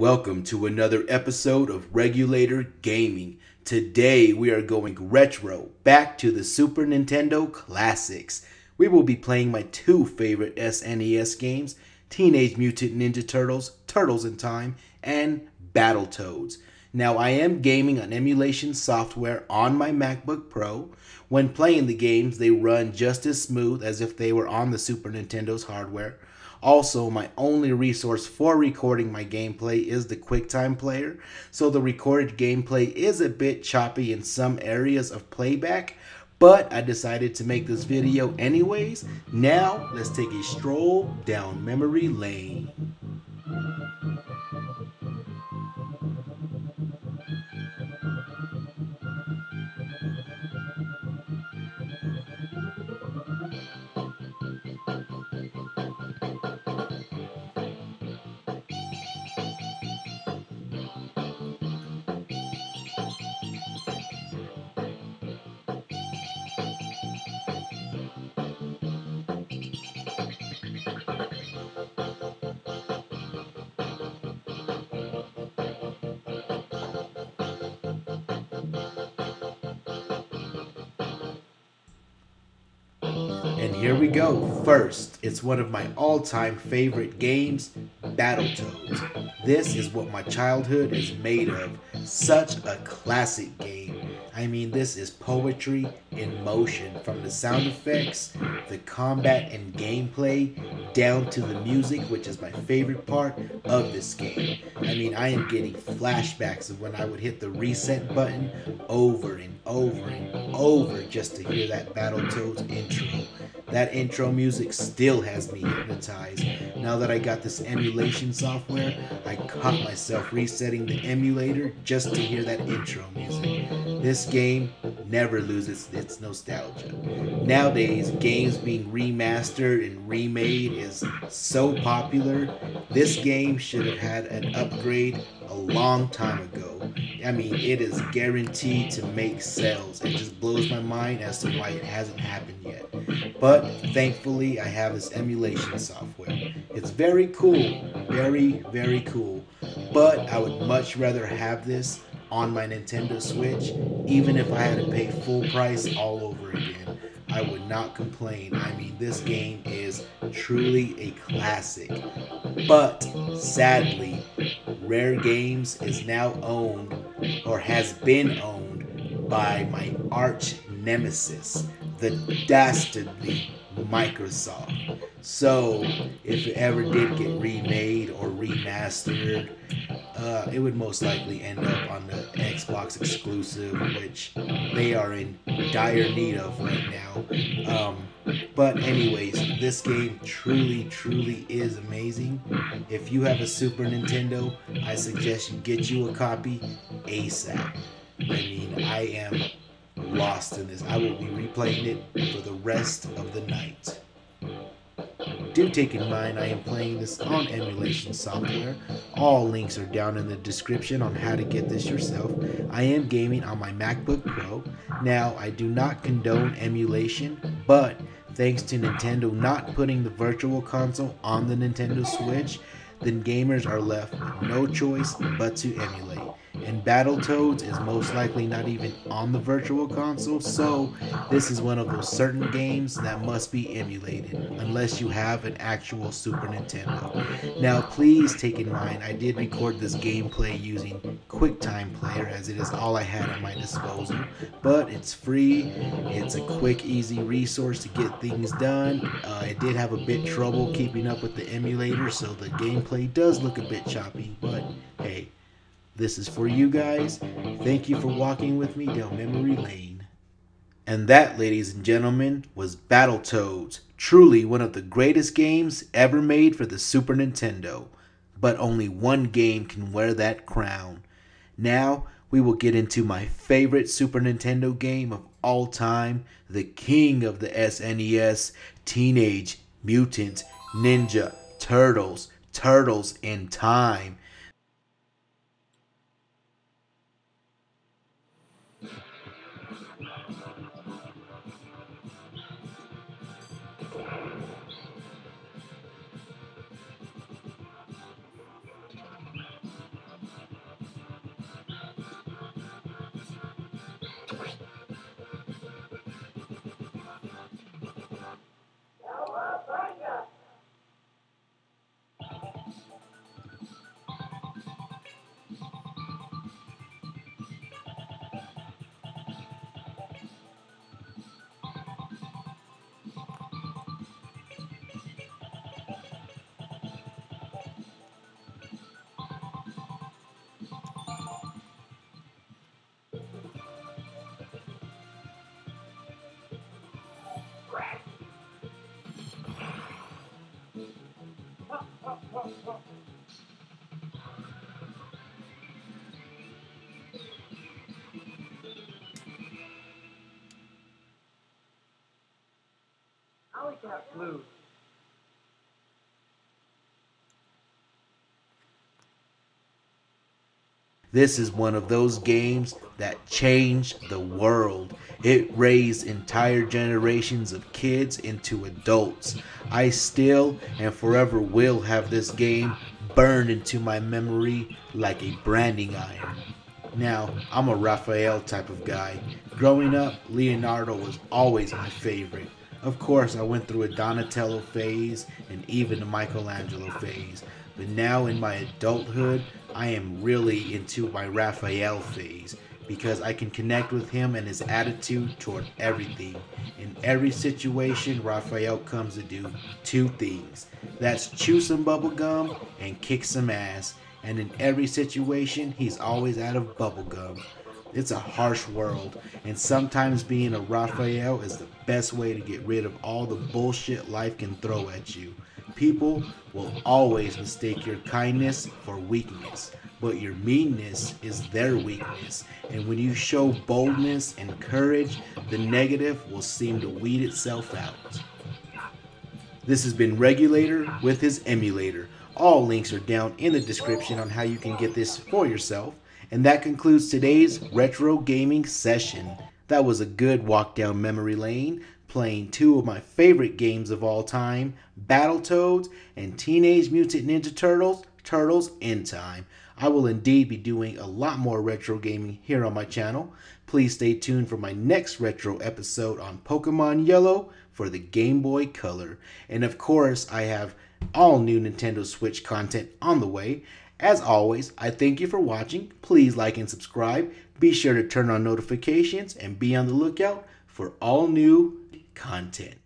Welcome to another episode of Regulator Gaming. Today we are going retro, back to the Super Nintendo classics. We will be playing my two favorite SNES games, Teenage Mutant Ninja Turtles, Turtles in Time, and Battletoads. Now I am gaming on emulation software on my MacBook Pro. When playing the games, they run just as smooth as if they were on the Super Nintendo's hardware. Also, my only resource for recording my gameplay is the Quicktime player, so the recorded gameplay is a bit choppy in some areas of playback, but I decided to make this video anyways. Now, let's take a stroll down memory lane. And here we go. First, it's one of my all-time favorite games, Battletoads. This is what my childhood is made of. Such a classic game. I mean, this is poetry in motion, from the sound effects, the combat and gameplay, down to the music, which is my favorite part of this game. I mean, I am getting flashbacks of when I would hit the reset button over and over and over just to hear that Battletoads intro. That intro music still has me hypnotized. Now that I got this emulation software, I caught myself resetting the emulator just to hear that intro music. This game never loses its nostalgia. Nowadays, games being remastered and remade is so popular. This game should have had an upgrade a long time ago. I mean, it is guaranteed to make sales. It just blows my mind as to why it hasn't happened yet. But thankfully, I have this emulation software. It's very cool, very cool. But I would much rather have this on my Nintendo Switch, even if I had to pay full price all over again. I would not complain. I mean, this game is truly a classic. But sadly, Rare Games is now owned, or has been owned, by my arch nemesis, the dastardly Microsoft. So, if it ever did get remade or remastered, it would most likely end up on the Xbox exclusive, which they are in dire need of right now. But anyways, this game truly is amazing. If you have a Super Nintendo, I suggest you get you a copy ASAP. I mean, I am lost in this. I will be replaying it for the rest of the night. Do take in mind I am playing this on emulation software. All links are down in the description on how to get this yourself. I am gaming on my MacBook Pro. Now, I do not condone emulation, but thanks to Nintendo not putting the Virtual Console on the Nintendo Switch, then gamers are left with no choice but to emulate. And Battletoads is most likely not even on the Virtual Console, so this is one of those certain games that must be emulated, unless you have an actual Super Nintendo. Now please take in mind, I did record this gameplay using Quicktime Player, as it is all I had at my disposal, but it's free, it's a quick, easy resource to get things done. I did have a bit trouble keeping up with the emulator, so the gameplay does look a bit choppy, but hey, this is for you guys. Thank you for walking with me down memory lane. And that, ladies and gentlemen, was Battletoads. Truly one of the greatest games ever made for the Super Nintendo. But only one game can wear that crown. Now, we will get into my favorite Super Nintendo game of all time, the king of the SNES, Teenage Mutant Ninja Turtles, Turtles in Time. I like that blue. This is one of those games that changed the world. It raised entire generations of kids into adults. I still and forever will have this game burned into my memory like a branding iron. Now, I'm a Raphael type of guy. Growing up, Leonardo was always my favorite. Of course, I went through a Donatello phase and even a Michelangelo phase, but now in my adulthood, I am really into my Raphael phase because I can connect with him and his attitude toward everything. In every situation, Raphael comes to do two things. That's chew some bubble gum and kick some ass. And in every situation, he's always out of bubble gum. It's a harsh world, and sometimes being a Raphael is the best way to get rid of all the bullshit life can throw at you. People will always mistake your kindness for weakness, but your meanness is their weakness. And when you show boldness and courage, the negative will seem to weed itself out. This has been Regulator with his emulator. All links are down in the description on how you can get this for yourself. And that concludes today's retro gaming session. That was a good walk down memory lane, playing two of my favorite games of all time, Battletoads and Teenage Mutant Ninja Turtles, Turtles in Time. I will indeed be doing a lot more retro gaming here on my channel. Please stay tuned for my next retro episode on Pokemon Yellow for the Game Boy Color. And of course, I have all new Nintendo Switch content on the way. As always, I thank you for watching. Please like and subscribe. Be sure to turn on notifications and be on the lookout for all new content.